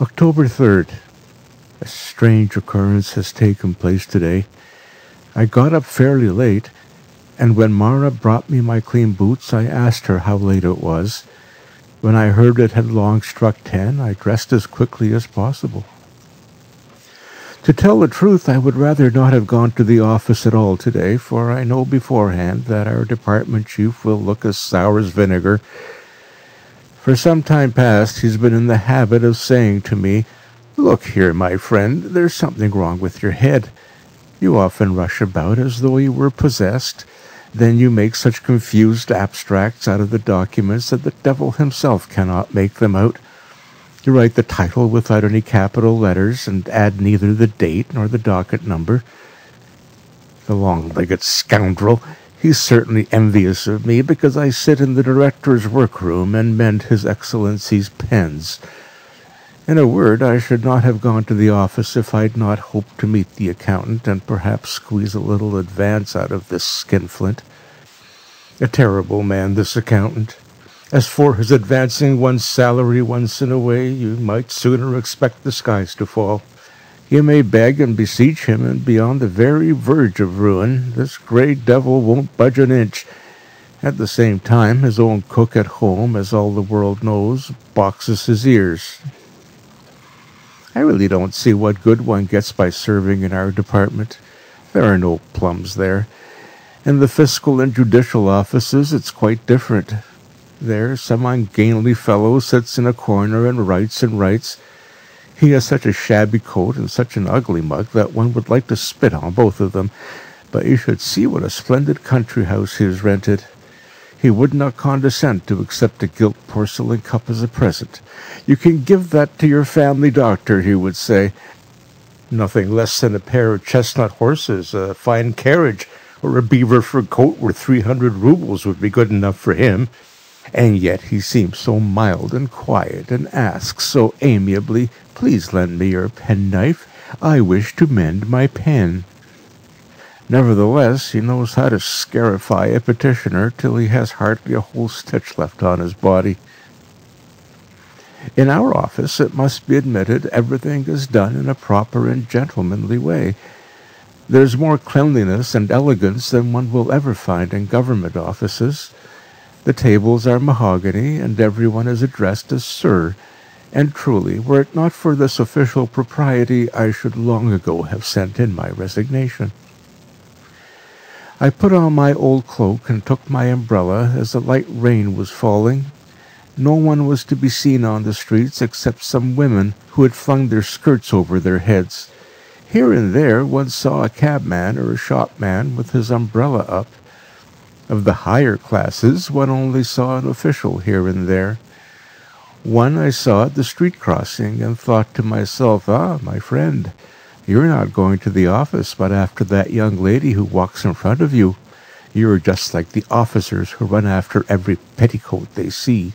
October 3rd. A strange occurrence has taken place today. I got up fairly late, and when Mara brought me my clean boots, I asked her how late it was. When I heard it had long struck 10, I dressed as quickly as possible. To tell the truth, I would rather not have gone to the office at all today, for I know beforehand that our department chief will look as sour as vinegar. For some time past, he's been in the habit of saying to me, "Look here, my friend, there's something wrong with your head. You often rush about as though you were possessed. Then you make such confused abstracts out of the documents that the devil himself cannot make them out. You write the title without any capital letters, and add neither the date nor the docket number. The long-legged scoundrel! He's certainly envious of me, because I sit in the director's workroom and mend His Excellency's pens. In a word, I should not have gone to the office if I'd not hoped to meet the accountant and perhaps squeeze a little advance out of this skinflint. A terrible man, this accountant. As for his advancing one's salary once in a way, you might sooner expect the skies to fall. You may beg and beseech him, and be on the very verge of ruin, this grey devil won't budge an inch. At the same time, his own cook at home, as all the world knows, boxes his ears. I really don't see what good one gets by serving in our department. There are no plums there. In the fiscal and judicial offices, it's quite different. There, some ungainly fellow sits in a corner and writes and writes. He has such a shabby coat and such an ugly mug that one would like to spit on both of them. But you should see what a splendid country house he has rented. He would not condescend to accept a gilt porcelain cup as a present. "You can give that to your family doctor," he would say. Nothing less than a pair of chestnut horses, a fine carriage, or a beaver fur coat worth 300 roubles would be good enough for him. And yet he seems so mild and quiet, and asks so amiably, "Please lend me your penknife. I wish to mend my pen." Nevertheless, he knows how to scarify a petitioner till he has hardly a whole stitch left on his body. In our office, it must be admitted, everything is done in a proper and gentlemanly way. There's more cleanliness and elegance than one will ever find in government offices. The tables are mahogany, and everyone is addressed as "Sir." And truly, were it not for this official propriety, I should long ago have sent in my resignation. I put on my old cloak and took my umbrella, as a light rain was falling. No one was to be seen on the streets except some women who had flung their skirts over their heads. Here and there one saw a cabman or a shopman with his umbrella up. Of the higher classes, one only saw an official here and there. One I saw at the street crossing, and thought to myself, "Ah, my friend, you're not going to the office, but after that young lady who walks in front of you. You're just like the officers who run after every petticoat they see."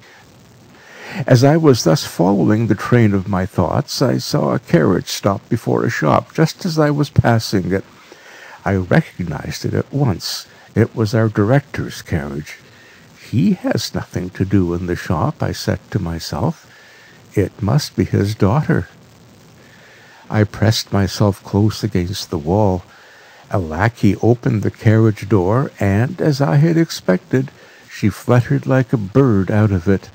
As I was thus following the train of my thoughts, I saw a carriage stop before a shop just as I was passing it. I recognized it at once. It was our director's carriage. "He has nothing to do in the shop," I said to myself. "It must be his daughter." I pressed myself close against the wall. A lackey opened the carriage door, and, as I had expected, she fluttered like a bird out of it.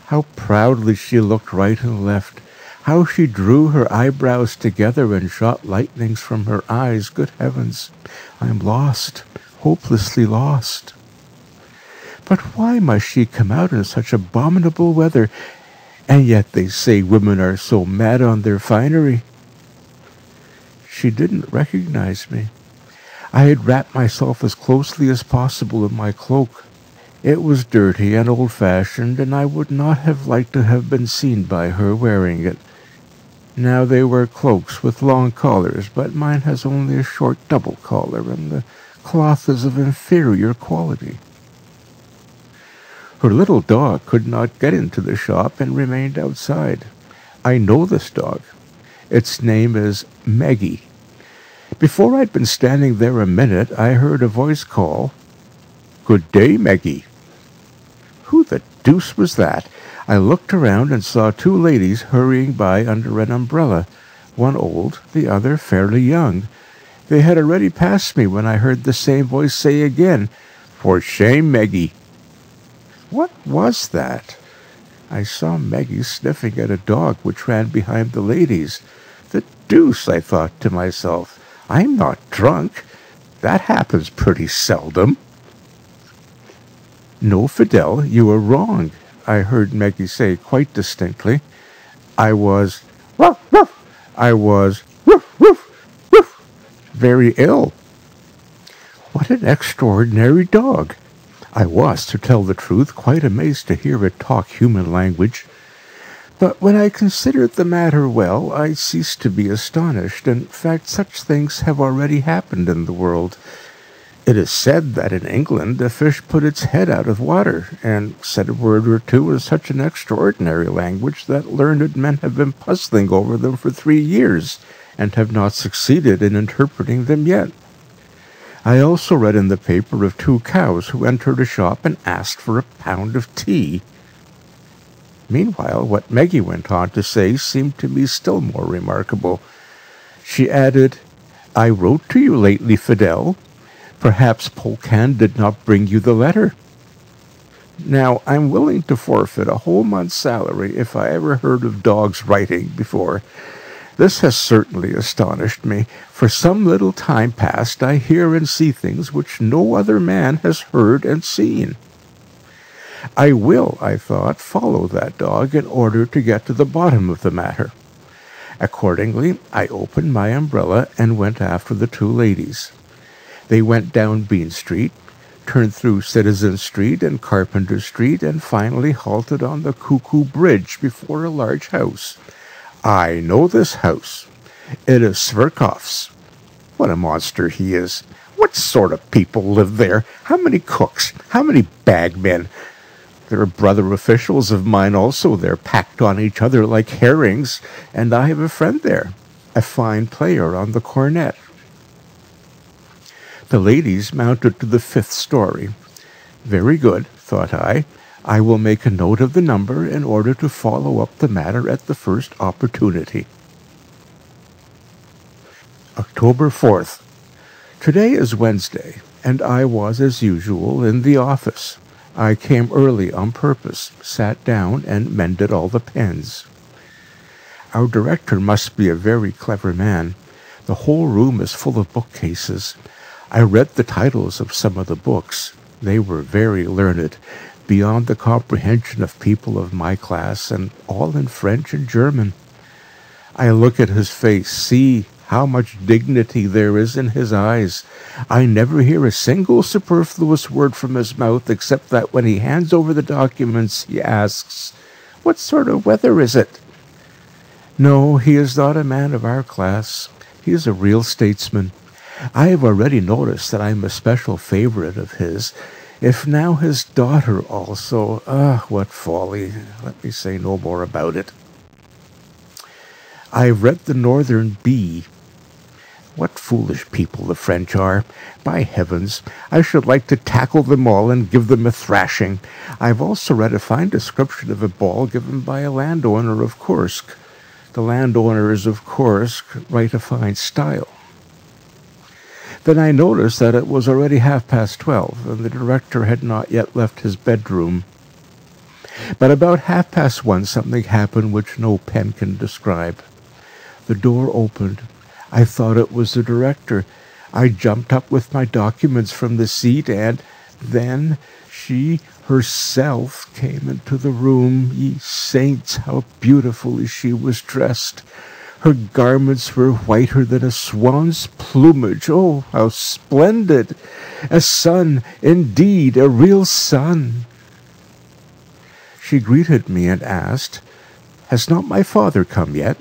How proudly she looked right and left! How she drew her eyebrows together and shot lightnings from her eyes! Good heavens! I am lost, hopelessly lost. But why must she come out in such abominable weather? And yet they say women are so mad on their finery. She didn't recognize me. I had wrapped myself as closely as possible in my cloak. It was dirty and old-fashioned, and I would not have liked to have been seen by her wearing it. Now they wear cloaks with long collars, but mine has only a short double collar, and the cloth is of inferior quality. Her little dog could not get into the shop, and remained outside. I know this dog. Its name is Maggie. Before I'd been standing there a minute, I heard a voice call, "Good day, Maggie." Who the deuce was that? I looked around and saw two ladies hurrying by under an umbrella, one old, the other fairly young. They had already passed me when I heard the same voice say again, "For shame, Meggie!" What was that? I saw Meggie sniffing at a dog which ran behind the ladies. The deuce, I thought to myself. I'm not drunk. That happens pretty seldom. "No, Fidel, you are wrong," I heard Meggie say quite distinctly. I was woof, woof. I was woof, woof, woof, very ill. What an extraordinary dog! I was, to tell the truth, quite amazed to hear it talk human language. But when I considered the matter well, I ceased to be astonished. In fact, such things have already happened in the world. It is said that in England a fish put its head out of water, and said a word or two in such an extraordinary language that learned men have been puzzling over them for 3 years, and have not succeeded in interpreting them yet. I also read in the paper of 2 cows who entered a shop and asked for a pound of tea. Meanwhile, what Meggie went on to say seemed to me still more remarkable. She added, "I wrote to you lately, Fidel. Perhaps Polkan did not bring you the letter." Now, I'm willing to forfeit a whole month's salary if I ever heard of dogs writing before. This has certainly astonished me. For some little time past I hear and see things which no other man has heard and seen. I will, I thought, follow that dog in order to get to the bottom of the matter. Accordingly, I opened my umbrella and went after the 2 ladies. They went down Bean Street, turned through Citizen Street and Carpenter Street, and finally halted on the Cuckoo Bridge before a large house. I know this house. It is Sverkoff's. What a monster he is! What sort of people live there? How many cooks? How many bagmen? There are brother officials of mine also. They're packed on each other like herrings, and I have a friend there, a fine player on the cornet. The ladies mounted to the 5th story. Very good, thought I. I will make a note of the number in order to follow up the matter at the first opportunity. October 4th. Today is Wednesday, and I was, as usual, in the office. I came early on purpose, sat down, and mended all the pens. Our director must be a very clever man. The whole room is full of bookcases. I read the titles of some of the books. They were very learned, beyond the comprehension of people of my class, and all in French and German. I look at his face, see how much dignity there is in his eyes. I never hear a single superfluous word from his mouth, except that when he hands over the documents, he asks, "What sort of weather is it?" No, he is not a man of our class. He is a real statesman. I have already noticed that I am a special favorite of his. If now his daughter also, what folly! Let me say no more about it. I have read the Northern Bee. What foolish people the French are! By heavens, I should like to tackle them all and give them a thrashing. I have also read a fine description of a ball given by a landowner of Kursk. The landowners of Kursk write a fine style. Then I noticed that it was already 12:30, and the director had not yet left his bedroom. But about 1:30 something happened which no pen can describe. The door opened. I thought it was the director. I jumped up with my documents from the seat, and then she herself came into the room. Ye saints, how beautifully she was dressed! Her garments were whiter than a swan's plumage. Oh, how splendid! A sun, indeed, a real sun. She greeted me and asked, "Has not my father come yet?"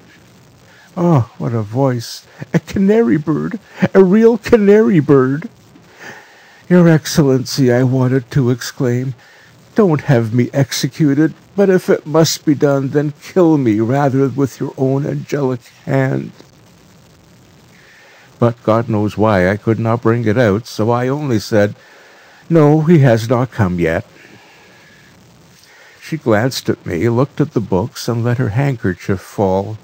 Oh, what a voice! A canary bird! A real canary bird! "Your Excellency," I wanted to exclaim, "don't have me executed, but if it must be done, then kill me rather with your own angelic hand." But God knows why I could not bring it out, so I only said, "No, he has not come yet." She glanced at me, looked at the books, and let her handkerchief fall.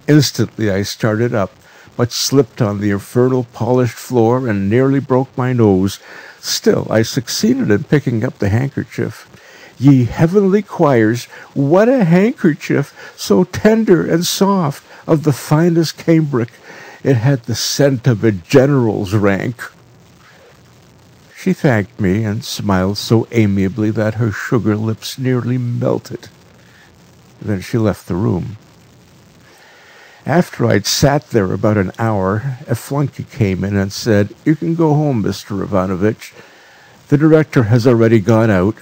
Instantly I started up, but slipped on the infernal polished floor and nearly broke my nose. Still, I succeeded in picking up the handkerchief. Ye heavenly choirs, what a handkerchief, so tender and soft, of the finest cambric. It had the scent of a general's rank. She thanked me and smiled so amiably that her sugar lips nearly melted. Then she left the room. After I'd sat there about an hour, a flunky came in and said, "You can go home, Mr. Ivanovitch. The director has already gone out."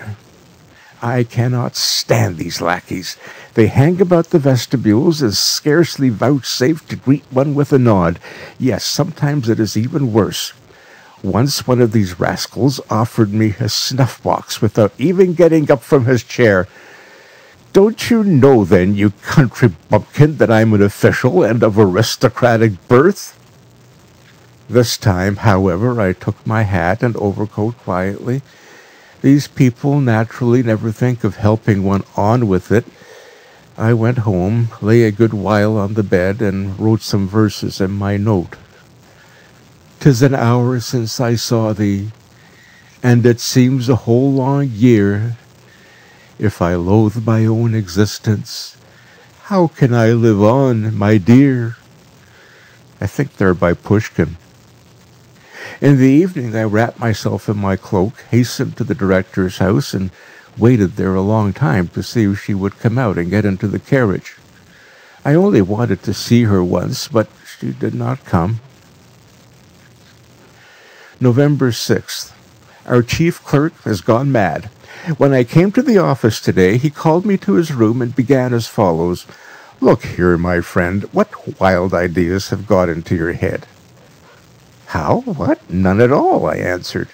I cannot stand these lackeys. They hang about the vestibules and scarcely vouchsafe to greet one with a nod. Yes, sometimes it is even worse. Once one of these rascals offered me a snuff-box without even getting up from his chair. "Don't you know, then, you country bumpkin, that I'm an official and of aristocratic birth?" This time, however, I took my hat and overcoat quietly. These people naturally never think of helping one on with it. I went home, lay a good while on the bed, and wrote some verses in my note. "'Tis an hour since I saw thee, and it seems a whole long year. If I loathe my own existence, how can I live on, my dear?" I think they're by Pushkin. In the evening I wrapped myself in my cloak, hastened to the director's house, and waited there a long time to see if she would come out and get into the carriage. I only wanted to see her once, but she did not come. November 6th. Our chief clerk has gone mad. When I came to the office today, he called me to his room and began as follows. "Look here, my friend, what wild ideas have got into your head?" "How? What? None at all," I answered.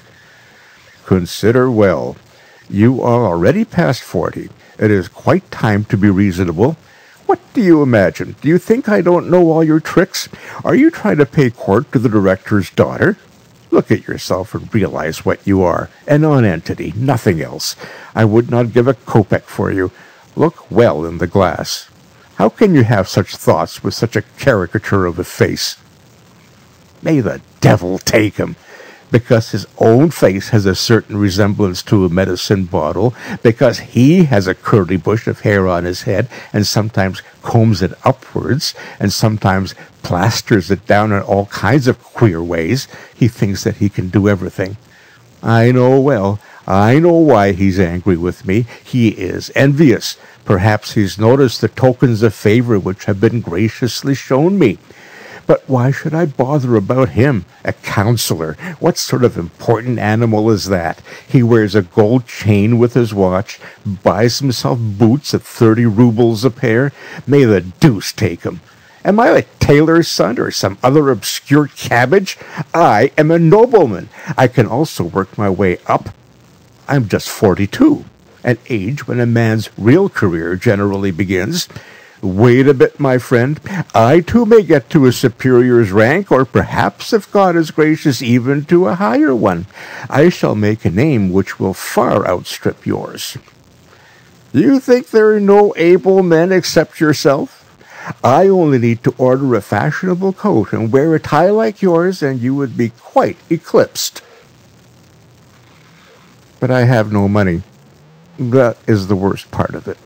"Consider well. You are already past 40. It is quite time to be reasonable. What do you imagine? Do you think I don't know all your tricks? Are you trying to pay court to the director's daughter? Look at yourself and realize what you are. A nonentity, nothing else. I would not give a kopeck for you. Look well in the glass. How can you have such thoughts with such a caricature of a face?" May the devil take him! Because his own face has a certain resemblance to a medicine bottle, because he has a curly bush of hair on his head, and sometimes combs it upwards, and sometimes plasters it down in all kinds of queer ways, he thinks that he can do everything. I know well. I know why he's angry with me. He is envious. Perhaps he's noticed the tokens of favor which have been graciously shown me. But why should I bother about him? A councillor! What sort of important animal is that? He wears a gold chain with his watch, buys himself boots at 30 roubles a pair. May the deuce take him! Am I a tailor's son or some other obscure cabbage? I am a nobleman. I can also work my way up. I'm just 42, an age when a man's real career generally begins. Wait a bit, my friend. I too may get to a superior's rank, or perhaps, if God is gracious, even to a higher one. I shall make a name which will far outstrip yours. You think there are no able men except yourself? I only need to order a fashionable coat and wear a tie like yours, and you would be quite eclipsed. But I have no money. That is the worst part of it.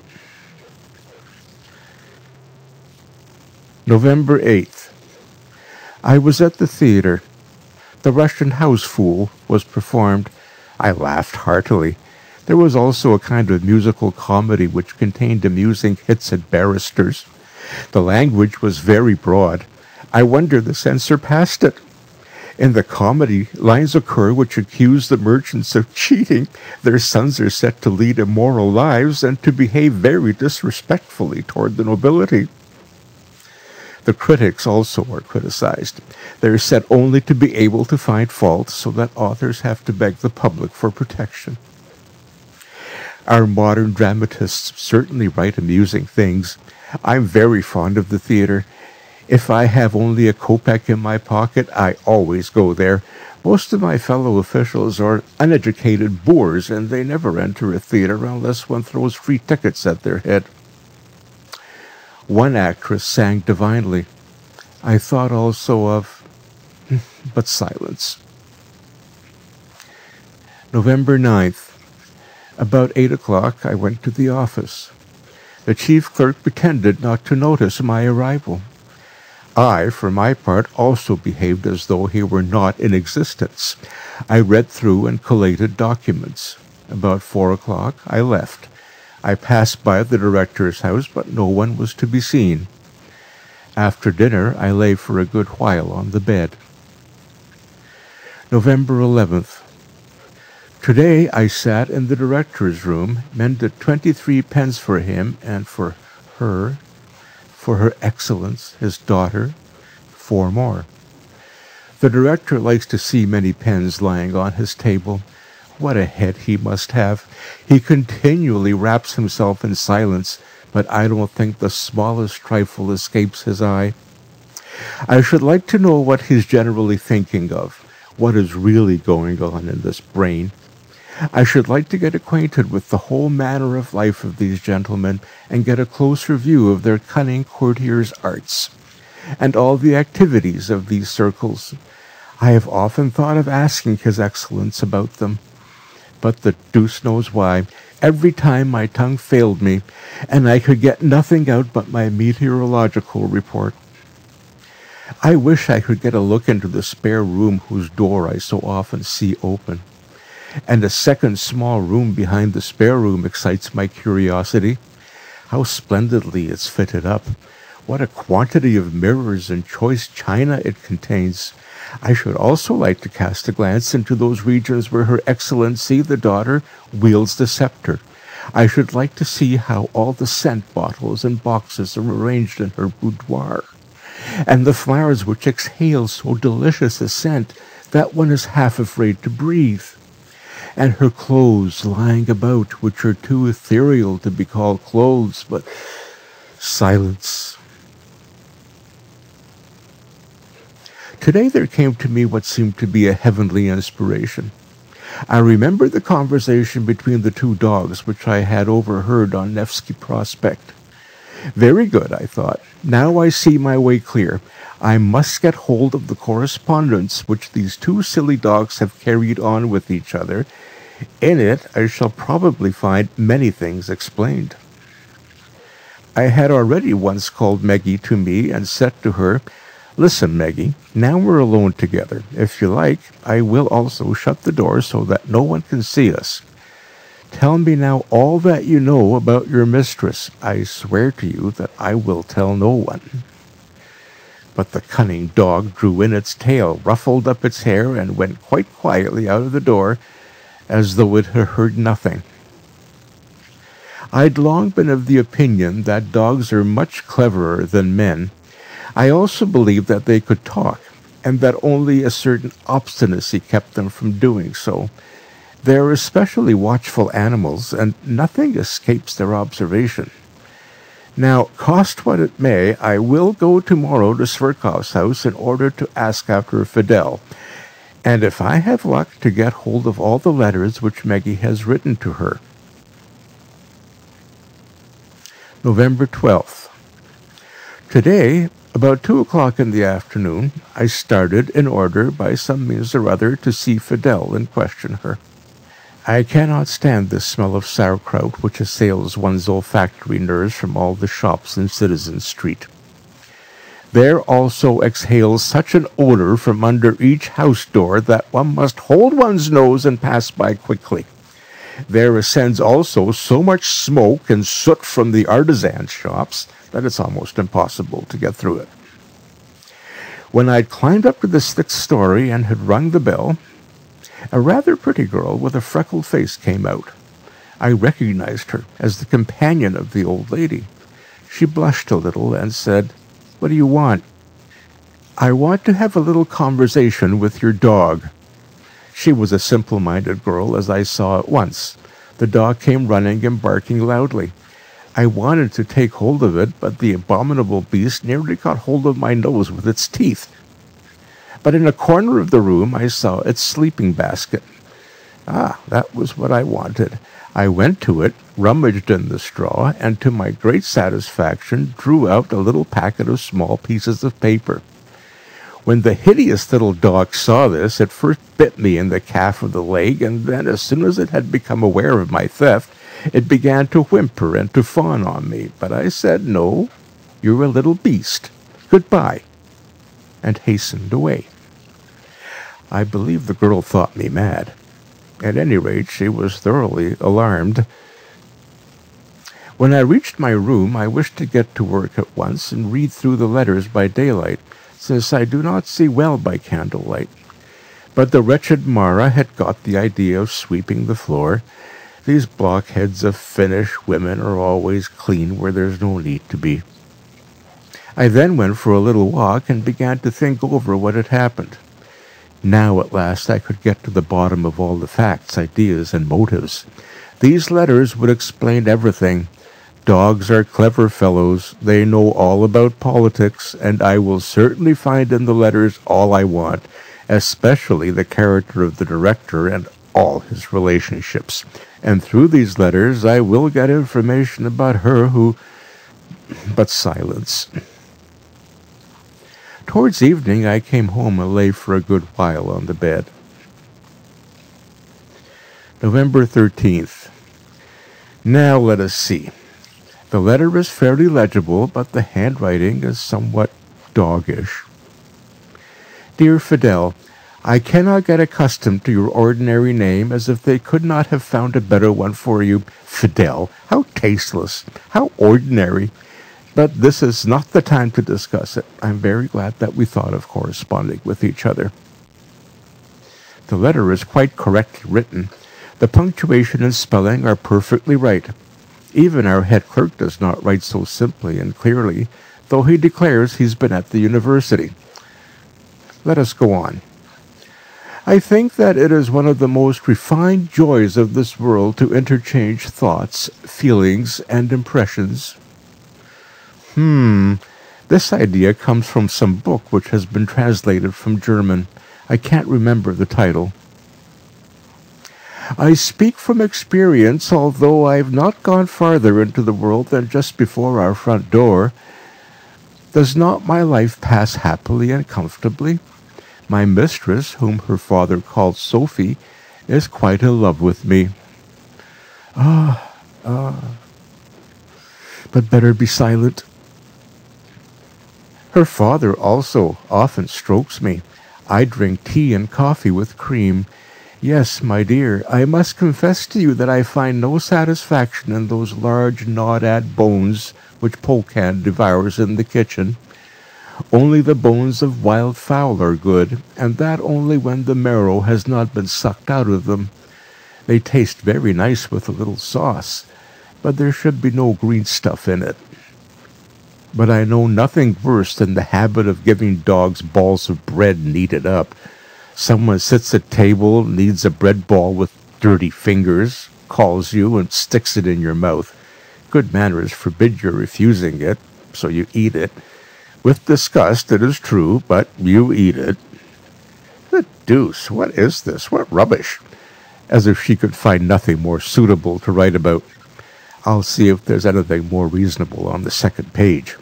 November 8th. I was at the theatre. The Russian House Fool was performed. I laughed heartily. There was also a kind of musical comedy which contained amusing hits at barristers. The language was very broad. I wonder the censor passed it. In the comedy, lines occur which accuse the merchants of cheating. Their sons are set to lead immoral lives and to behave very disrespectfully toward the nobility. The critics also are criticized. They are said only to be able to find fault, so that authors have to beg the public for protection. Our modern dramatists certainly write amusing things. I'm very fond of the theatre. If I have only a kopeck in my pocket, I always go there. Most of my fellow officials are uneducated boors, and they never enter a theater unless one throws free tickets at their head. One actress sang divinely. I thought also of, but silence. November 9th. About 8 o'clock, I went to the office. The chief clerk pretended not to notice my arrival. I, for my part, also behaved as though he were not in existence. I read through and collated documents. About 4 o'clock, I left. I passed by the director's house, but no one was to be seen. After dinner, I lay for a good while on the bed. November 11th. Today I sat in the director's room, mended 23 pens for him and for her excellence, his daughter, 4 more. The director likes to see many pens lying on his table. What a head he must have. He continually wraps himself in silence, but I don't think the smallest trifle escapes his eye. I should like to know what he's generally thinking of, what is really going on in this brain. I should like to get acquainted with the whole manner of life of these gentlemen, and get a closer view of their cunning courtiers' arts, and all the activities of these circles. I have often thought of asking His Excellence about them, but the deuce knows why. Every time my tongue failed me, and I could get nothing out but my meteorological report. I wish I could get a look into the spare room whose door I so often see open. And a second small room behind the spare room excites my curiosity. How splendidly it's fitted up! What a quantity of mirrors and choice china it contains! I should also like to cast a glance into those regions where Her Excellency, the daughter, wields the scepter. I should like to see how all the scent bottles and boxes are arranged in her boudoir, and the flowers which exhale so delicious a scent that one is half afraid to breathe, and her clothes lying about, which are too ethereal to be called clothes, but silence. Today there came to me what seemed to be a heavenly inspiration. I remember the conversation between the 2 dogs which I had overheard on Nevsky Prospect. Very good, I thought. Now I see my way clear. I must get hold of the correspondence which these 2 silly dogs have carried on with each other. In it I shall probably find many things explained. I had already once called Meggie to me and said to her, "Listen, Meggie, now we're alone together. If you like, I will also shut the door so that no one can see us. Tell me now all that you know about your mistress. I swear to you that I will tell no one." But the cunning dog drew in its tail, ruffled up its hair, and went quite quietly out of the door, as though it had heard nothing. I'd long been of the opinion that dogs are much cleverer than men. I also believed that they could talk, and that only a certain obstinacy kept them from doing so. They are especially watchful animals, and nothing escapes their observation. Now, cost what it may, I will go tomorrow to Sverkov's house in order to ask after Fidel, and if I have luck, to get hold of all the letters which Meggie has written to her. November 12th. Today, about 2 o'clock in the afternoon, I started, in order, by some means or other, to see Fidel and question her. I cannot stand this smell of sauerkraut which assails one's olfactory nerves from all the shops in Citizen Street. There also exhales such an odor from under each house door that one must hold one's nose and pass by quickly. There ascends also so much smoke and soot from the artisan shops that it's almost impossible to get through it. When I'd climbed up to the 6th story and had rung the bell, a rather pretty girl with a freckled face came out. I recognized her as the companion of the old lady. She blushed a little and said, "What do you want?" "I want to have a little conversation with your dog." She was a simple-minded girl, as I saw at once. The dog came running and barking loudly. I wanted to take hold of it, but the abominable beast nearly got hold of my nose with its teeth. but in a corner of the room I saw its sleeping basket. Ah, that was what I wanted. I went to it, rummaged in the straw, and to my great satisfaction drew out a little packet of small pieces of paper. When the hideous little dog saw this, it first bit me in the calf of the leg, and then, as soon as it had become aware of my theft, it began to whimper and to fawn on me. But I said, "No, you're a little beast. Goodbye," and hastened away. I believe the girl thought me mad. At any rate, she was thoroughly alarmed. When I reached my room, I wished to get to work at once and read through the letters by daylight, since I do not see well by candlelight. But the wretched Mara had got the idea of sweeping the floor. These blockheads of Finnish women are always clean where there's no need to be. I then went for a little walk and began to think over what had happened. Now at last I could get to the bottom of all the facts, ideas, and motives. These letters would explain everything. Dogs are clever fellows. They know all about politics, and I will certainly find in the letters all I want, especially the character of the director and all his relationships. And through these letters I will get information about her who... But silence. Towards evening I came home and lay for a good while on the bed. November 13th. Now let us see. The letter is fairly legible, but the handwriting is somewhat doggish. Dear Fidel, I cannot get accustomed to your ordinary name, as if they could not have found a better one for you. Fidel, how tasteless, how ordinary. But this is not the time to discuss it. I'm very glad that we thought of corresponding with each other. The letter is quite correctly written. The punctuation and spelling are perfectly right. Even our head clerk does not write so simply and clearly, though he declares he's been at the university. Let us go on. I think that it is one of the most refined joys of this world to interchange thoughts, feelings, and impressions. This idea comes from some book which has been translated from German. I can't remember the title. I speak from experience, although I have not gone farther into the world than just before our front door. Does not my life pass happily and comfortably? My mistress, whom her father called Sophie, is quite in love with me. But better be silent. Her father also often strokes me. I drink tea and coffee with cream. Yes, my dear, I must confess to you that I find no satisfaction in those large gnawed-at bones which Polkan devours in the kitchen. Only the bones of wild fowl are good, and that only when the marrow has not been sucked out of them. They taste very nice with a little sauce, but there should be no green stuff in it. But I know nothing worse than the habit of giving dogs balls of bread kneaded up. Someone sits at table, kneads a bread ball with dirty fingers, calls you, and sticks it in your mouth. Good manners forbid your refusing it, so you eat it. With disgust, it is true, but you eat it. The deuce, what is this? What rubbish! As if she could find nothing more suitable to write about. I'll see if there's anything more reasonable on the second page.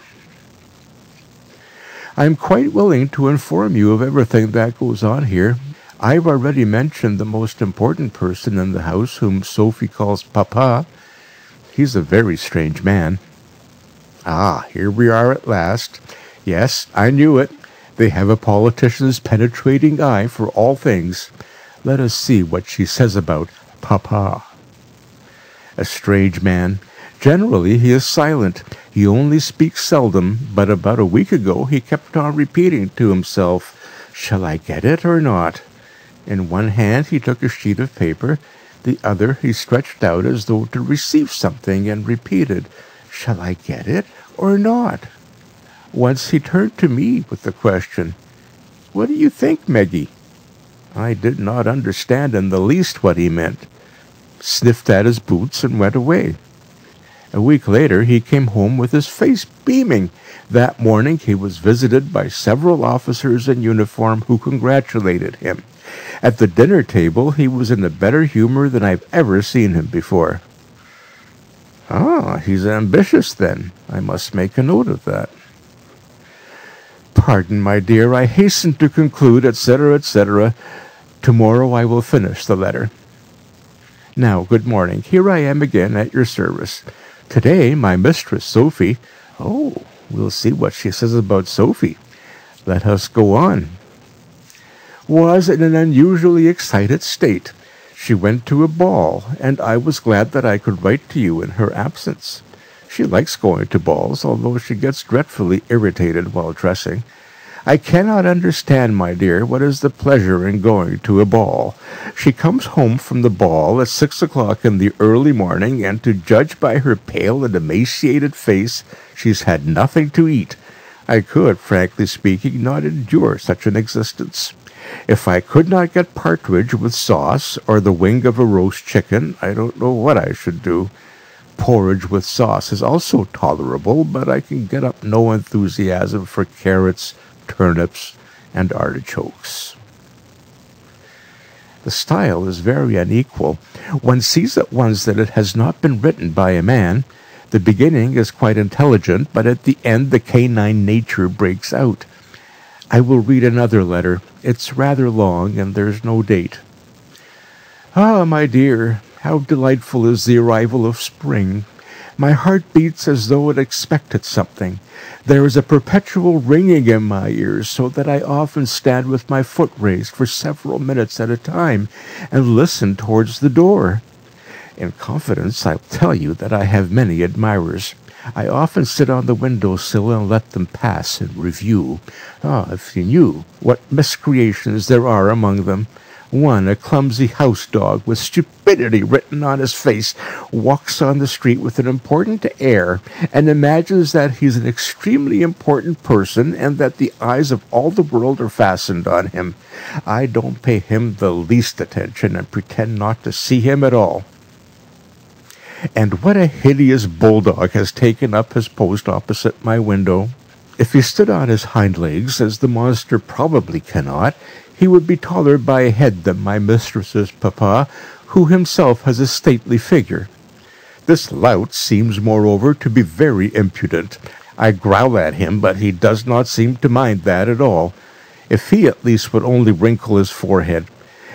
I am quite willing to inform you of everything that goes on here. I've already mentioned the most important person in the house, whom Sophie calls Papa. He's a very strange man. Ah, here we are at last. Yes, I knew it. They have a politician's penetrating eye for all things. Let us see what she says about Papa. A strange man. Generally, he is silent. He only speaks seldom, but about a week ago he kept on repeating to himself, "Shall I get it or not?" In one hand he took a sheet of paper, the other he stretched out as though to receive something, and repeated, "Shall I get it or not?" Once he turned to me with the question, "What do you think, Meggie?" I did not understand in the least what he meant, sniffed at his boots, and went away. A week later, he came home with his face beaming. That morning, he was visited by several officers in uniform who congratulated him. At the dinner table, he was in a better humor than I've ever seen him before. Ah, he's ambitious then. I must make a note of that. Pardon, my dear, I hasten to conclude, etc., etc. Tomorrow I will finish the letter. Now, good morning. Here I am again at your service. Today, my mistress, Sophie— oh, we'll see what she says about Sophie. Let us go on. Was in an unusually excited state. She went to a ball, and I was glad that I could write to you in her absence. She likes going to balls, although she gets dreadfully irritated while dressing. I cannot understand, my dear, what is the pleasure in going to a ball. She comes home from the ball at 6 o'clock in the early morning, and to judge by her pale and emaciated face, she's had nothing to eat. I could, frankly speaking, not endure such an existence. If I could not get partridge with sauce, or the wing of a roast chicken, I don't know what I should do. Porridge with sauce is also tolerable, but I can get up no enthusiasm for carrots, turnips, and artichokes. The style is very unequal. One sees at once that it has not been written by a man. The beginning is quite intelligent, but at the end the canine nature breaks out. I will read another letter. It's rather long, and there's no date. Ah, my dear, how delightful is the arrival of spring! My heart beats as though it expected something. There is a perpetual ringing in my ears, so that I often stand with my foot raised for several minutes at a time, and listen towards the door. In confidence, I'll tell you that I have many admirers. I often sit on the window-sill and let them pass in review. Ah, if you knew what miscreations there are among them! One, a clumsy house-dog with stupidity written on his face, walks on the street with an important air and imagines that he's an extremely important person and that the eyes of all the world are fastened on him. I don't pay him the least attention and pretend not to see him at all. And what a hideous bulldog has taken up his post opposite my window! If he stood on his hind legs, as the monster probably cannot, he would be taller by a head than my mistress's papa, who himself has a stately figure. This lout seems, moreover, to be very impudent. I growl at him, but he does not seem to mind that at all. If he at least would only wrinkle his forehead.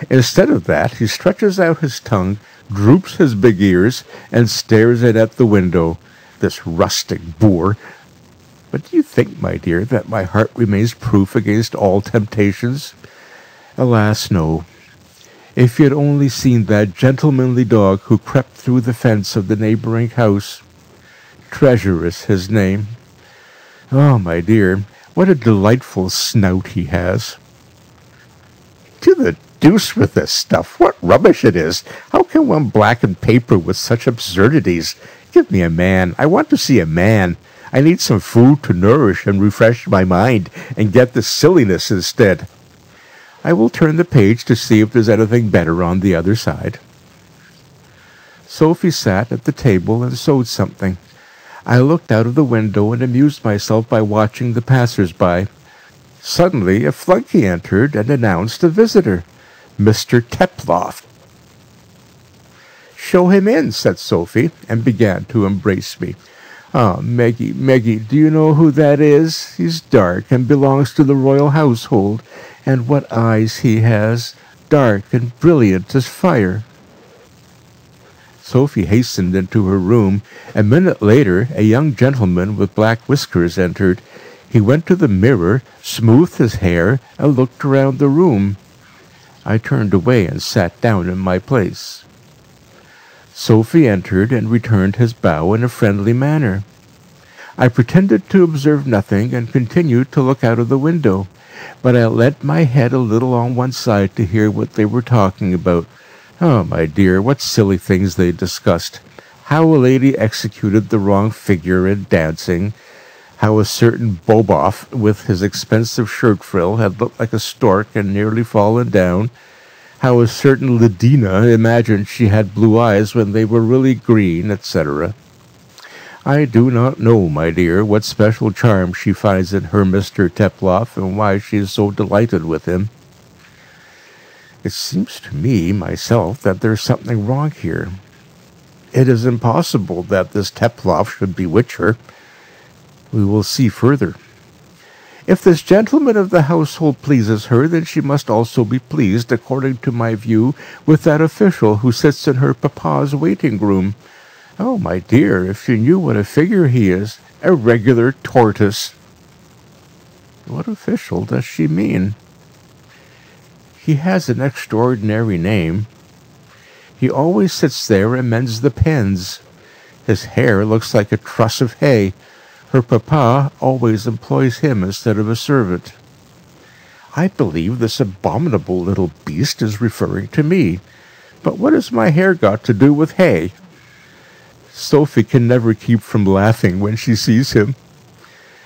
Instead of that, he stretches out his tongue, droops his big ears, and stares in at the window. This rustic boor! But do you think, my dear, that my heart remains proof against all temptations? Alas, no. If you had only seen that gentlemanly dog who crept through the fence of the neighbouring house. Treasure is his name. Oh, my dear, what a delightful snout he has! To the deuce with this stuff! What rubbish it is! How can one blacken paper with such absurdities? Give me a man. I want to see a man. I need some food to nourish and refresh my mind, and get this silliness instead. I will turn the page to see if there's anything better on the other side. Sophie sat at the table and sewed something. I looked out of the window and amused myself by watching the passers-by. Suddenly a flunkey entered and announced a visitor, Mr. Teploff. "Show him in," said Sophie, and began to embrace me. "Ah, Meggie, Meggie, do you know who that is? He's dark and belongs to the royal household. And what eyes he has, dark and brilliant as fire." Sophie hastened into her room. A minute later, a young gentleman with black whiskers entered. He went to the mirror, smoothed his hair, and looked around the room. I turned away and sat down in my place. Sophie entered and returned his bow in a friendly manner. I pretended to observe nothing and continued to look out of the window, but I leant my head a little on one side to hear what they were talking about. Oh, my dear, what silly things they discussed! How a lady executed the wrong figure in dancing, how a certain Boboff with his expensive shirt frill had looked like a stork and nearly fallen down, how a certain Ladina imagined she had blue eyes when they were really green, etc. I do not know, my dear, what special charm she finds in her Mr. Teploff, and why she is so delighted with him. It seems to me, myself, that there's something wrong here. It is impossible that this Teploff should bewitch her. We will see further. If this gentleman of the household pleases her, then she must also be pleased, according to my view, with that official who sits in her papa's waiting room. Oh, my dear, if you knew what a figure he is, a regular tortoise. What official does she mean? He has an extraordinary name. He always sits there and mends the pens. His hair looks like a truss of hay. Her papa always employs him instead of a servant. I believe this abominable little beast is referring to me. But what has my hair got to do with hay? Sophie can never keep from laughing when she sees him.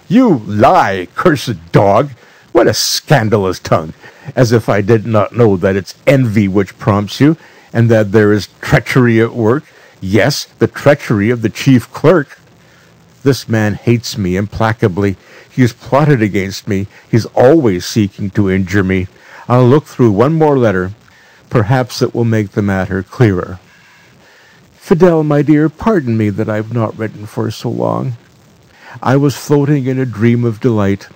You lie, cursed dog! What a scandalous tongue! As if I did not know that it's envy which prompts you, and that there is treachery at work. Yes, the treachery of the chief clerk. This man hates me implacably. He has plotted against me. He's always seeking to injure me. I'll look through one more letter. Perhaps it will make the matter clearer. Fidel, my dear, pardon me that I've not written for so long. I was floating in a dream of delight.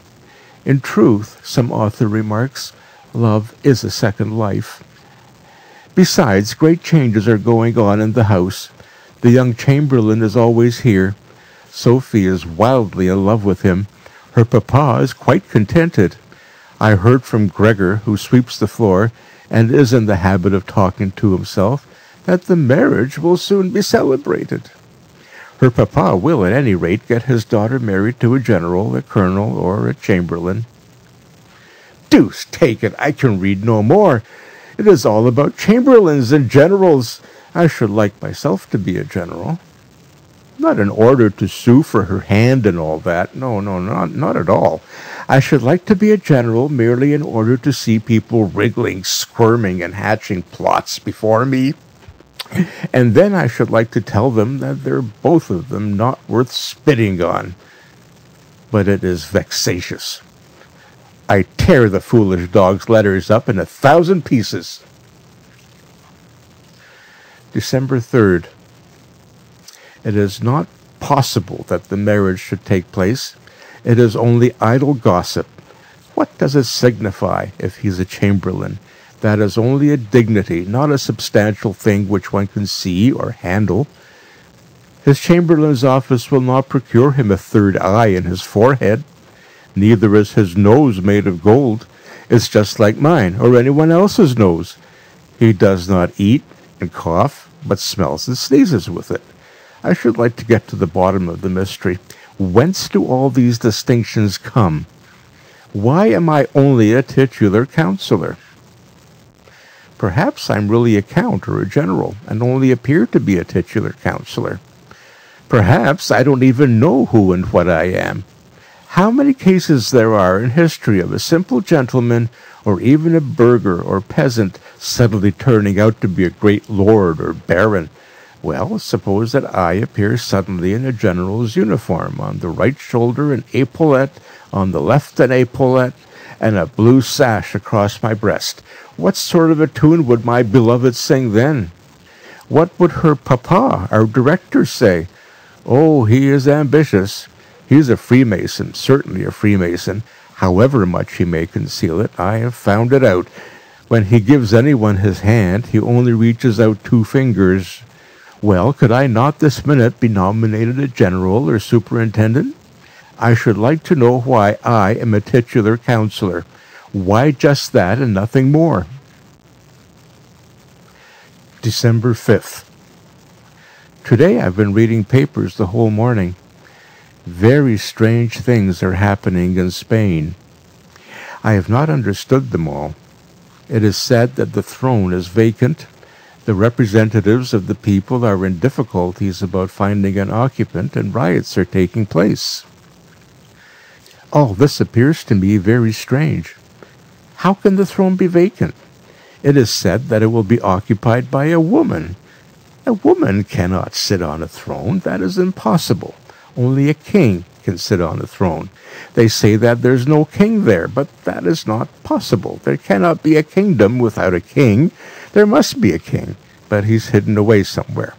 In truth, some author remarks, love is a second life. Besides, great changes are going on in the house. The young chamberlain is always here. Sophie is wildly in love with him. Her papa is quite contented. I heard from Gregor, who sweeps the floor, and is in the habit of talking to himself, that the marriage will soon be celebrated. Her papa will, at any rate, get his daughter married to a general, a colonel, or a chamberlain. Deuce take it, I can read no more. It is all about chamberlains and generals. I should like myself to be a general. Not in order to sue for her hand and all that. No, not at all. I should like to be a general merely in order to see people wriggling, squirming, and hatching plots before me. And then I should like to tell them that they're both of them not worth spitting on. But it is vexatious. I tear the foolish dog's letters up in 1,000 pieces. December 3rd. It is not possible that the marriage should take place. It is only idle gossip. What does it signify if he's a chamberlain? That is only a dignity, not a substantial thing which one can see or handle. His chamberlain's office will not procure him a third eye in his forehead. Neither is his nose made of gold. It's just like mine or anyone else's nose. He does not eat and cough, but smells and sneezes with it. I should like to get to the bottom of the mystery. Whence do all these distinctions come? Why am I only a titular councillor? Perhaps I'm really a count or a general, and only appear to be a titular councillor. Perhaps I don't even know who and what I am. How many cases there are in history of a simple gentleman, or even a burgher or peasant, suddenly turning out to be a great lord or baron. Well, suppose that I appear suddenly in a general's uniform, on the right shoulder an epaulette, on the left an epaulette, and a blue sash across my breast. What sort of a tune would my beloved sing then? What would her papa, our director, say? Oh, he is ambitious. He's a Freemason, certainly a Freemason. However much he may conceal it, I have found it out. When he gives anyone his hand, he only reaches out 2 fingers. Well, could I not this minute be nominated a general or superintendent? I should like to know why I am a titular councillor. Why just that and nothing more? December 5th. Today I've been reading papers the whole morning. Very strange things are happening in Spain. I have not understood them all. It is said that the throne is vacant. The representatives of the people are in difficulties about finding an occupant, and riots are taking place. All this appears to me very strange. How can the throne be vacant? It is said that it will be occupied by a woman. A woman cannot sit on a throne. That is impossible. Only a king can sit on the throne. They say that there's no king there, but that is not possible. There cannot be a kingdom without a king. There must be a king, but he's hidden away somewhere.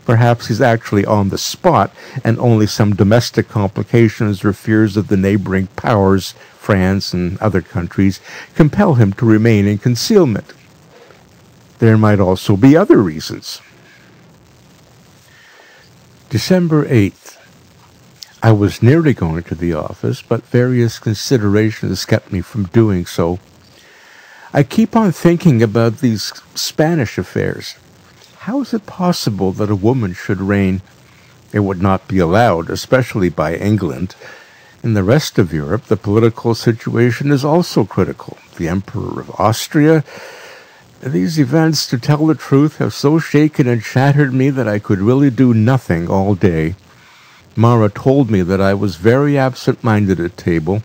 Perhaps he's actually on the spot, and only some domestic complications or fears of the neighboring powers, France and other countries, compel him to remain in concealment. There might also be other reasons. December 8th. I was nearly going to the office, but various considerations kept me from doing so. I keep on thinking about these Spanish affairs. How is it possible that a woman should reign? It would not be allowed, especially by England. In the rest of Europe, the political situation is also critical. The Emperor of Austria. These events, to tell the truth, have so shaken and shattered me that I could really do nothing all day. Mara told me that I was very absent-minded at table.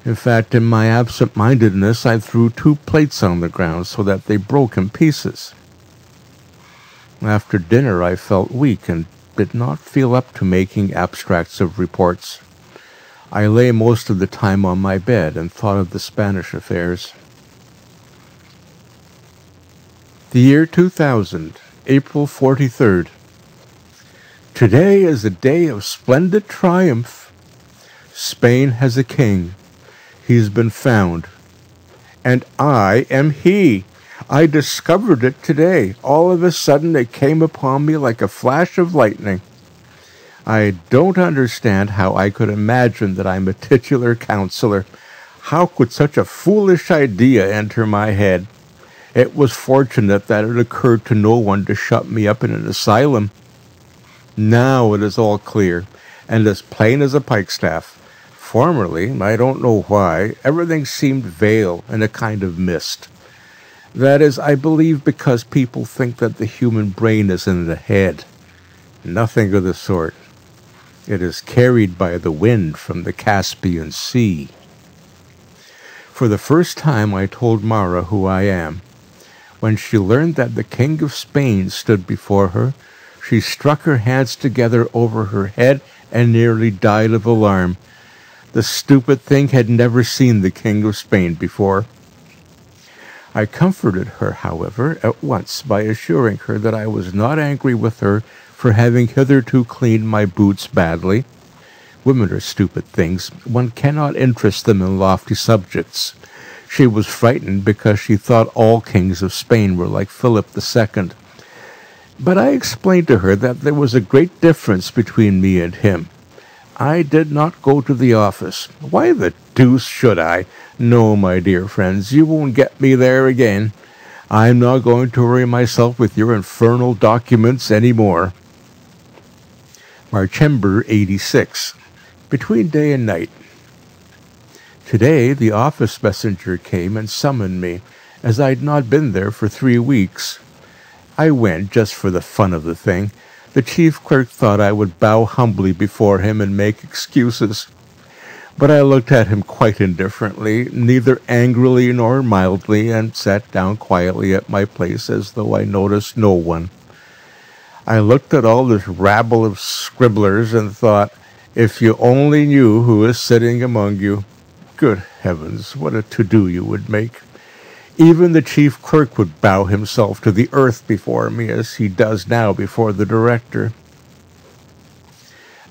In fact, in my absent-mindedness, I threw 2 plates on the ground so that they broke in pieces. After dinner, I felt weak and did not feel up to making abstracts of reports. I lay most of the time on my bed and thought of the Spanish affairs. The year 2000, April 43rd. Today is a day of splendid triumph. Spain has a king. He's been found. And I am he. I discovered it today. All of a sudden it came upon me like a flash of lightning. I don't understand how I could imagine that I'm a titular councillor. How could such a foolish idea enter my head? It was fortunate that it occurred to no one to shut me up in an asylum. Now it is all clear, and as plain as a pikestaff. Formerly, I don't know why, everything seemed veiled in a kind of mist. That is, I believe, because people think that the human brain is in the head. Nothing of the sort. It is carried by the wind from the Caspian Sea. For the first time I told Mara who I am. When she learned that the King of Spain stood before her, she struck her hands together over her head and nearly died of alarm. The stupid thing had never seen the King of Spain before. I comforted her, however, at once by assuring her that I was not angry with her for having hitherto cleaned my boots badly. Women are stupid things. One cannot interest them in lofty subjects. She was frightened because she thought all kings of Spain were like Philip II. But I explained to her that there was a great difference between me and him. I did not go to the office. Why the deuce should I? No, my dear friends, you won't get me there again. I'm not going to worry myself with your infernal documents any more. Marchember 86. Between day and night. Today the office messenger came and summoned me, as I'd not been there for 3 weeks. I went just for the fun of the thing. The chief clerk thought I would bow humbly before him and make excuses. But I looked at him quite indifferently, neither angrily nor mildly, and sat down quietly at my place as though I noticed no one. I looked at all this rabble of scribblers and thought, if you only knew who is sitting among you. Good heavens, what a to-do you would make. Even the chief clerk would bow himself to the earth before me, as he does now before the director.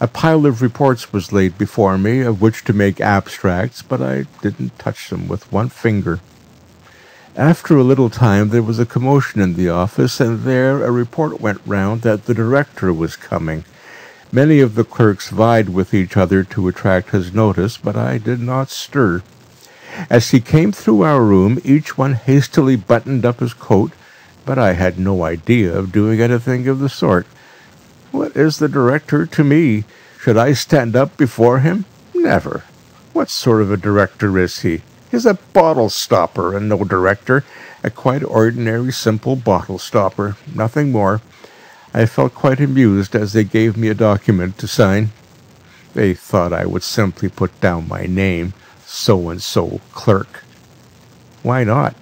A pile of reports was laid before me, of which to make abstracts, but I didn't touch them with one finger. After a little time there was a commotion in the office, and there a report went round that the director was coming. Many of the clerks vied with each other to attract his notice, but I did not stir. As he came through our room, each one hastily buttoned up his coat, but I had no idea of doing anything of the sort. What is the director to me? Should I stand up before him? Never. What sort of a director is he? He's a bottle stopper and no director, a quite ordinary, simple bottle stopper, nothing more. I felt quite amused as they gave me a document to sign. They thought I would simply put down my name, so-and-so clerk. Why not?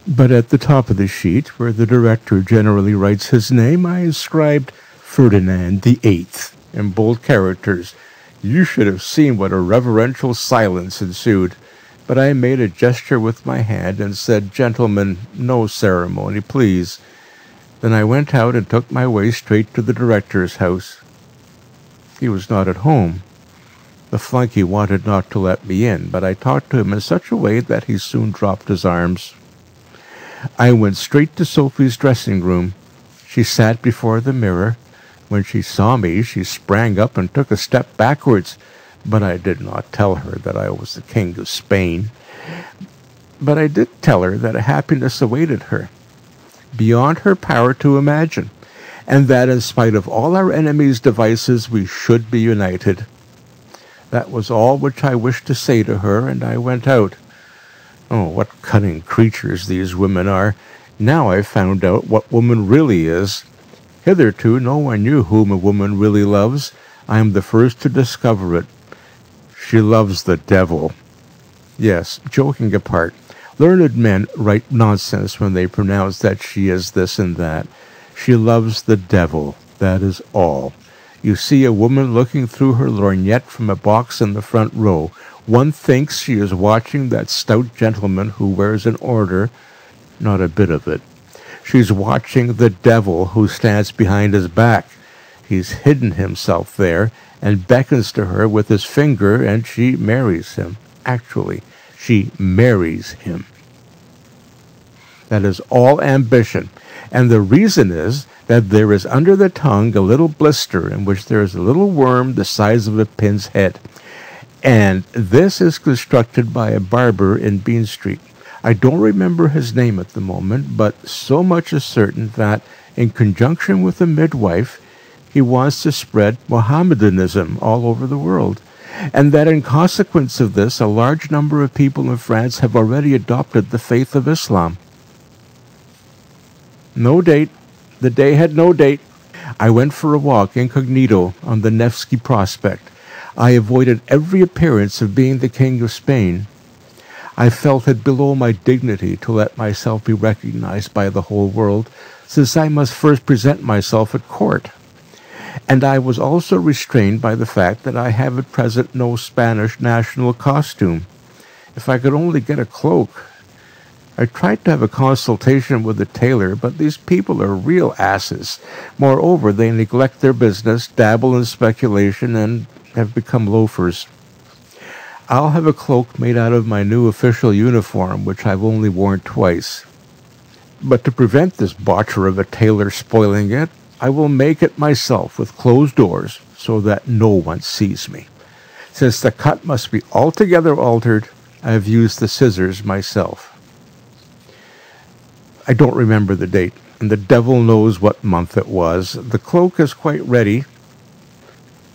But at the top of the sheet, where the director generally writes his name, I inscribed Ferdinand the Eighth. in bold characters. You should have seen what a reverential silence ensued. But I made a gesture with my hand and said, "Gentlemen, no ceremony, please." Then I went out and took my way straight to the director's house. He was not at home. The flunky wanted not to let me in, but I talked to him in such a way that he soon dropped his arms. I went straight to Sophie's dressing room. She sat before the mirror. When she saw me, she sprang up and took a step backwards, but I did not tell her that I was the King of Spain. But I did tell her that a happiness awaited her, beyond her power to imagine, and that in spite of all our enemies' devices, we should be united. That was all which I wished to say to her, and I went out. Oh, what cunning creatures these women are! Now I've found out what woman really is. Hitherto no one knew whom a woman really loves. I am the first to discover it. She loves the devil. Yes, joking apart, learned men write nonsense when they pronounce that she is this and that. She loves the devil, that is all. You see a woman looking through her lorgnette from a box in the front row. One thinks she is watching that stout gentleman who wears an order. Not a bit of it. She's watching the devil who stands behind his back. He's hidden himself there and beckons to her with his finger, and she marries him. Actually, she marries him. That is all ambition. And the reason is that there is under the tongue a little blister in which there is a little worm the size of a pin's head. And this is constructed by a barber in Bean Street. I don't remember his name at the moment, but so much is certain that, in conjunction with a midwife, he wants to spread Mohammedanism all over the world, and that in consequence of this, a large number of people in France have already adopted the faith of Islam. No date. The day had no date. I went for a walk incognito on the Nevsky Prospect. I avoided every appearance of being the King of Spain. I felt it below my dignity to let myself be recognized by the whole world, since I must first present myself at court. And I was also restrained by the fact that I have at present no Spanish national costume. If I could only get a cloak. I tried to have a consultation with the tailor, but these people are real asses. Moreover, they neglect their business, dabble in speculation, and have become loafers. I'll have a cloak made out of my new official uniform, which I've only worn twice. But to prevent this botcher of a tailor spoiling it, I will make it myself with closed doors, so that no one sees me. Since the cut must be altogether altered, I have used the scissors myself. I don't remember the date, and the devil knows what month it was. The cloak is quite ready.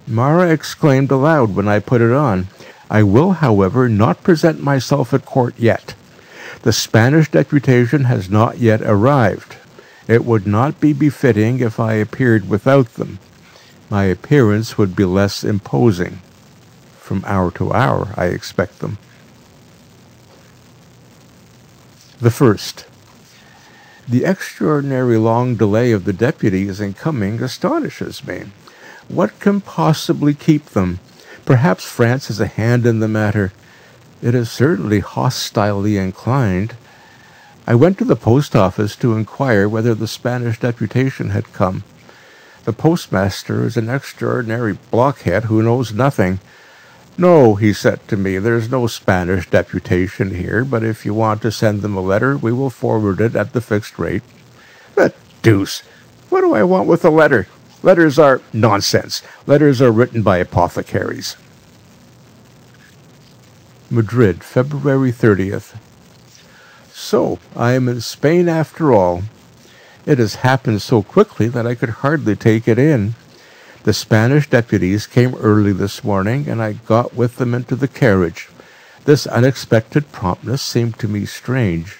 Mara exclaimed aloud when I put it on. I will, however, not present myself at court yet. The Spanish deputation has not yet arrived. It would not be befitting if I appeared without them. My appearance would be less imposing. From hour to hour, I expect them. The first. The extraordinary long delay of the deputies in coming astonishes me. What can possibly keep them? Perhaps France has a hand in the matter. It is certainly hostilely inclined. I went to the post office to inquire whether the Spanish deputation had come. The postmaster is an extraordinary blockhead who knows nothing. "No," he said to me, "there's no Spanish deputation here, but if you want to send them a letter, we will forward it at the fixed rate." The deuce! What do I want with a letter? Letters are nonsense. Letters are written by apothecaries. Madrid, February 30th. So, I am in Spain after all. It has happened so quickly that I could hardly take it in. The Spanish deputies came early this morning, and I got with them into the carriage. This unexpected promptness seemed to me strange.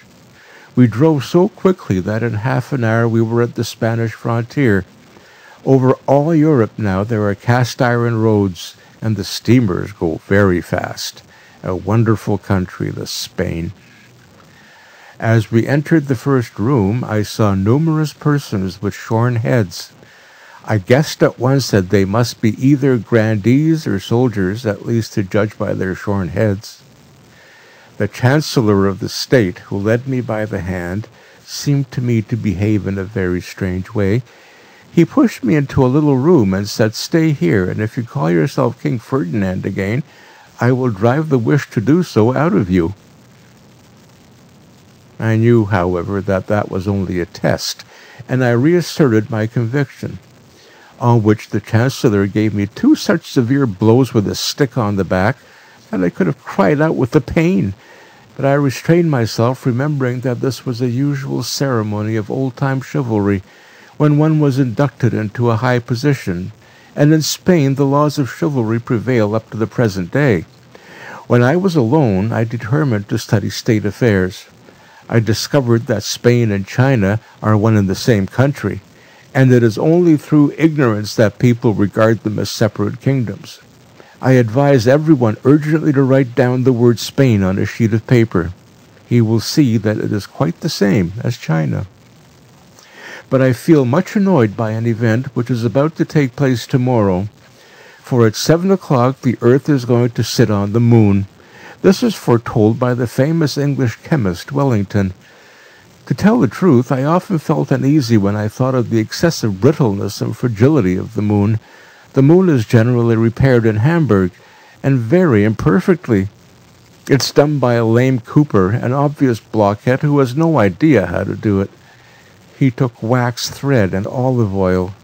We drove so quickly that in half an hour we were at the Spanish frontier. Over all Europe now there are cast-iron roads, and the steamers go very fast. A wonderful country, this Spain. As we entered the first room, I saw numerous persons with shorn heads. I guessed at once that they must be either grandees or soldiers, at least to judge by their shorn heads. The Chancellor of the State, who led me by the hand, seemed to me to behave in a very strange way. He pushed me into a little room and said, "Stay here, and if you call yourself King Ferdinand again, I will drive the wish to do so out of you." I knew, however, that that was only a test, and I reasserted my conviction, on which the Chancellor gave me 2 such severe blows with a stick on the back that I could have cried out with the pain. But I restrained myself, remembering that this was a usual ceremony of old-time chivalry, when one was inducted into a high position, and in Spain the laws of chivalry prevail up to the present day. When I was alone, I determined to study state affairs. I discovered that Spain and China are one and the same country, and it is only through ignorance that people regard them as separate kingdoms. I advise everyone urgently to write down the word Spain on a sheet of paper. He will see that it is quite the same as China. But I feel much annoyed by an event which is about to take place tomorrow, for at 7 o'clock the earth is going to sit on the moon. This is foretold by the famous English chemist Wellington. To tell the truth, I often felt uneasy when I thought of the excessive brittleness and fragility of the moon. The moon is generally repaired in Hamburg, and very imperfectly. It's done by a lame cooper, an obvious blockhead who has no idea how to do it. He took wax thread and olive oil,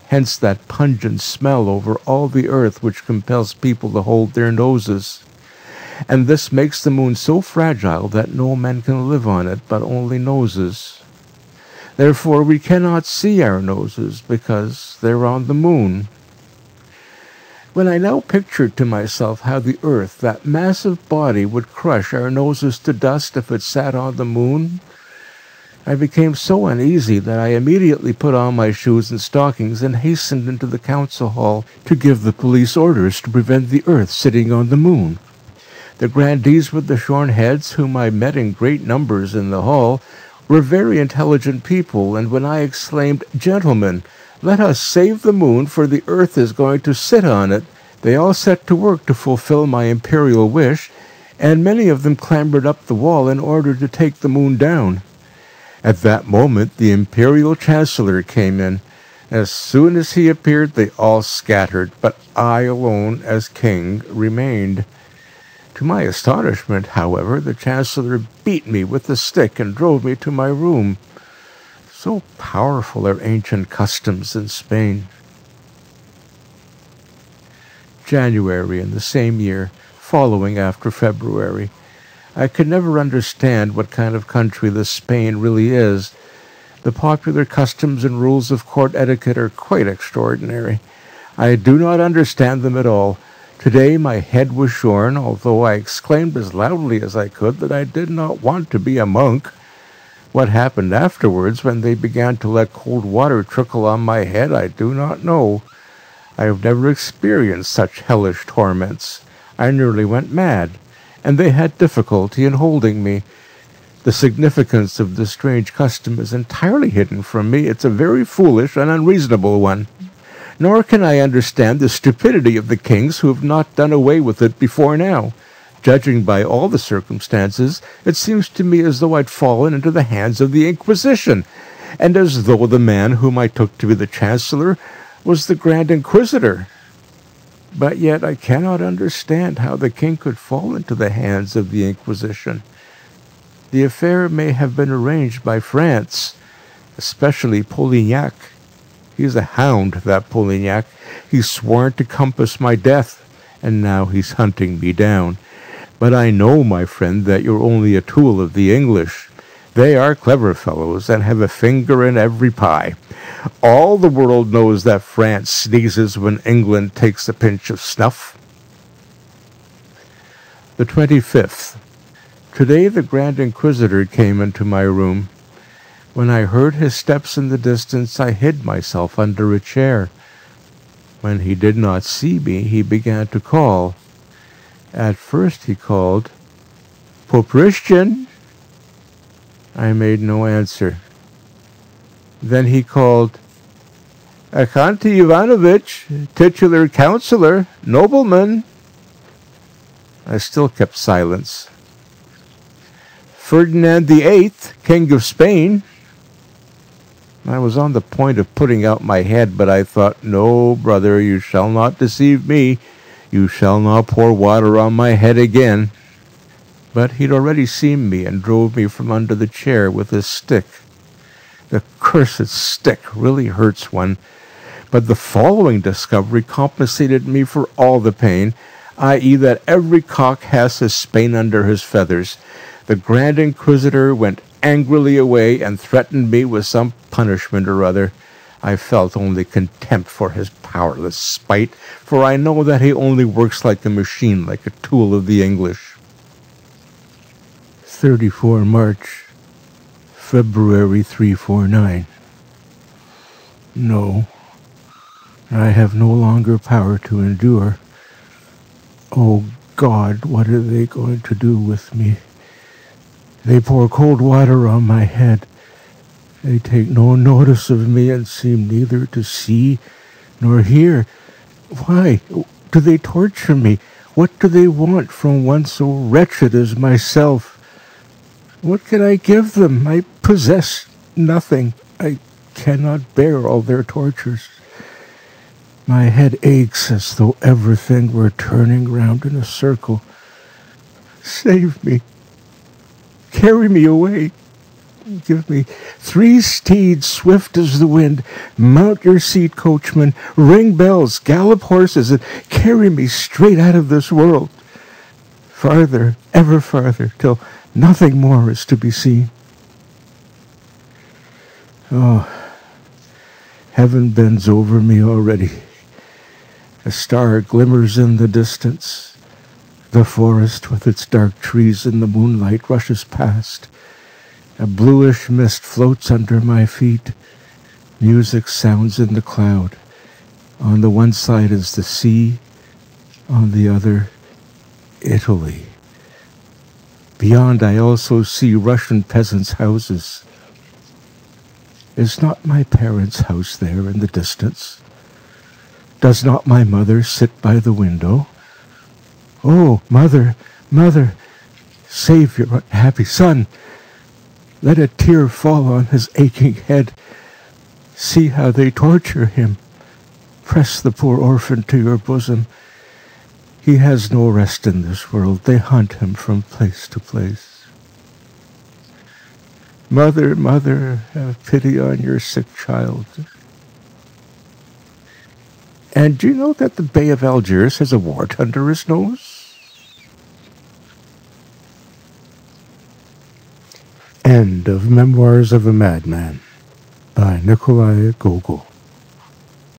hence that pungent smell over all the earth which compels people to hold their noses. And this makes the moon so fragile that no men can live on it, but only noses. Therefore we cannot see our noses, because they're on the moon. When I now pictured to myself how the earth, that massive body, would crush our noses to dust if it sat on the moon, I became so uneasy that I immediately put on my shoes and stockings and hastened into the council hall to give the police orders to prevent the earth sitting on the moon. The grandees with the shorn heads, whom I met in great numbers in the hall, were very intelligent people, and when I exclaimed, "Gentlemen, let us save the moon, for the earth is going to sit on it," they all set to work to fulfill my imperial wish, and many of them clambered up the wall in order to take the moon down. At that moment the imperial chancellor came in. As soon as he appeared, they all scattered, but I alone, as king, remained. To my astonishment, however, the chancellor beat me with the stick and drove me to my room. So powerful are ancient customs in Spain. January in the same year, following after February. I could never understand what kind of country this Spain really is. The popular customs and rules of court etiquette are quite extraordinary. I do not understand them at all. Today my head was shorn, although I exclaimed as loudly as I could that I did not want to be a monk. What happened afterwards, when they began to let cold water trickle on my head, I do not know. I have never experienced such hellish torments. I nearly went mad, and they had difficulty in holding me. The significance of this strange custom is entirely hidden from me. It's a very foolish and unreasonable one. Nor can I understand the stupidity of the kings who have not done away with it before now. Judging by all the circumstances, it seems to me as though I'd fallen into the hands of the Inquisition, and as though the man whom I took to be the Chancellor was the Grand Inquisitor. But yet I cannot understand how the king could fall into the hands of the Inquisition. The affair may have been arranged by France, especially Polignac. He's a hound, that Polignac. He's sworn to compass my death, and now he's hunting me down. But I know, my friend, that you're only a tool of the English. They are clever fellows, and have a finger in every pie. All the world knows that France sneezes when England takes a pinch of snuff. The 25th. Today the Grand Inquisitor came into my room. When I heard his steps in the distance, I hid myself under a chair. When he did not see me, he began to call. At first he called, "Poprishchin." I made no answer. Then he called, Akanti Ivanovich, titular councillor, nobleman. I still kept silence. Ferdinand VIII, King of Spain. I was on the point of putting out my head, but I thought, no, brother, you shall not deceive me. You shall not pour water on my head again. But he'd already seen me and drove me from under the chair with his stick. The cursed stick really hurts one. But the following discovery compensated me for all the pain, i.e. that every cock has his Spain under his feathers. The Grand Inquisitor went angrily away and threatened me with some punishment or other. I felt only contempt for his powerless spite, for I know that he only works like a machine, like a tool of the English. 34 March, February 349. No, I have no longer power to endure. Oh God, what are they going to do with me? They pour cold water on my head. They take no notice of me and seem neither to see nor hear. Why do they torture me? What do they want from one so wretched as myself? What can I give them? I possess nothing. I cannot bear all their tortures. My head aches as though everything were turning round in a circle. Save me. Carry me away. Give me 3 steeds swift as the wind. Mount your seat, coachman. Ring bells, gallop horses, and carry me straight out of this world. Farther, ever farther, till nothing more is to be seen. Oh, heaven bends over me already. A star glimmers in the distance. The forest with its dark trees in the moonlight rushes past. A bluish mist floats under my feet. Music sounds in the cloud. On the one side is the sea, on the other, Italy. Beyond, I also see Russian peasants' houses. Is not my parents' house there in the distance? Does not my mother sit by the window? Oh, mother, mother, save your unhappy son. Let a tear fall on his aching head. See how they torture him. Press the poor orphan to your bosom. He has no rest in this world. They hunt him from place to place. Mother, mother, have pity on your sick child. And do you know that the Bey of Algiers has a wart under his nose? End of Memoirs of a Madman by Nikolai Gogol.